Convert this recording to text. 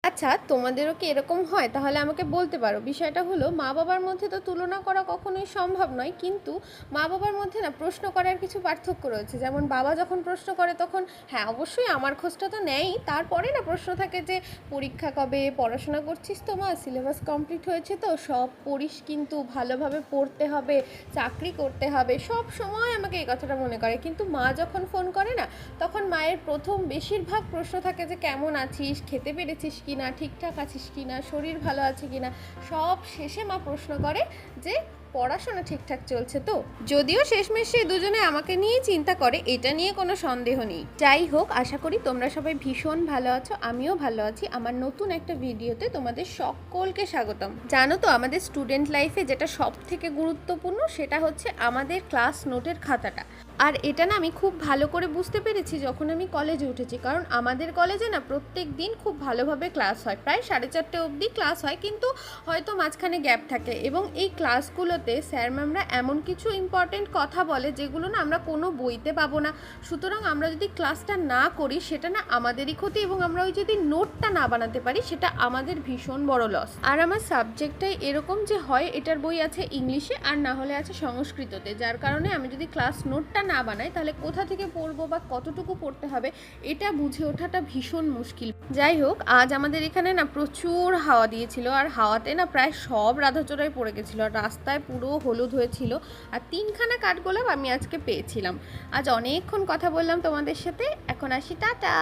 আচ্ছা, তোমাদেরও কি এরকম হয়? তাহলে আমাকে বলতে পারো। বিষয়টা হলো মা-বাবার মধ্যে তো তুলনা করা কখনোই সম্ভব নয়। কিন্তু মা-বাবার মধ্যে না প্রশ্ন করার কিছু পার্থক্য রয়েছে। যেমন বাবা যখন প্রশ্ন করে তখন হ্যাঁ, অবশ্যই আমার খোঁজটা তো নেয়ই। তারপরে না প্রশ্ন থাকে যে পরীক্ষা কবে? পড়াশোনা করছিস তো মা? সিলেবাস কমপ্লিট হয়েছে তো? সব পড়িস কিন্তু ভালোভাবে পড়তে হবে, চাকরি করতে হবে। সবসময় আমাকে এই কথাটা মনে করে। কিন্তু মা যখন ফোন করে না, তখন মায়ের প্রথম বেশিরভাগ প্রশ্ন থাকে যে কেমন আছিস, খেতে পেরেছিস কি না, ঠিকঠাক আছিস কি না, শরীর ভালো আছে কি না। সব শেষে মা প্রশ্ন করে যে পড়াশোনা ঠিকঠাক চলছে তো। যদিও শেষমেশ সেই দুজনে আমাকে নিয়েই চিন্তা করে, এটা নিয়ে কোনো সন্দেহ নেই। যাই হোক, আশা করি তোমরা সবাই ভীষণ ভালো আছো, আমিও ভালো আছি। আমার নতুন একটা ভিডিওতে তোমাদের সকলকে স্বাগতম। জানো তো, আমাদের স্টুডেন্ট লাইফে যেটা সব থেকে গুরুত্বপূর্ণ সেটা হচ্ছে আমাদের ক্লাস নোটের খাতাটা। আর এটা না আমি খুব ভালো করে বুঝতে পেরেছি যখন আমি কলেজে উঠেছি। কারণ আমাদের কলেজে না প্রত্যেক দিন খুব ভালোভাবে ক্লাস হয়, প্রায় 4:30 অবধি ক্লাস হয়, কিন্তু হয়তো মাঝখানে গ্যাপ থাকে। এবং এই ক্লাসগুলোতে স্যার ম্যামরা এমন কিছু ইম্পর্টেন্ট কথা বলে যেগুলো না আমরা কোনো বইতে পাবো না। সুতরাং আমরা যদি ক্লাসটা না করি সেটা না আমাদেরই ক্ষতি, এবং আমরা ওই যদি নোটটা না বানাতে পারি সেটা আমাদের ভীষণ বড় লস। আর আমার সাবজেক্টটাই এরকম যে হয় এটার বই আছে ইংলিশে আর না হলে আছে সংস্কৃততে, যার কারণে আমি যদি ক্লাস নোটটা না বানাই তাহলে কোথা থেকে পড়বো বা কতটুকু পড়তে হবে এটা বুঝে ওঠাটা ভীষণ মুশকিল। যাই হোক, আজ আমাদের এখানে না প্রচুর হাওয়া দিয়েছিল, আর হাওয়াতে না প্রায় সব রাধাচূড়ায় পড়ে গেছিলো, আর রাস্তায় পুরো হলুদ হয়েছিল। আর 3খানা কাঠগোলাপ আমি আজকে পেয়েছিলাম। আজ অনেকক্ষণ কথা বললাম তোমাদের সাথে, এখন আসি, টাটা।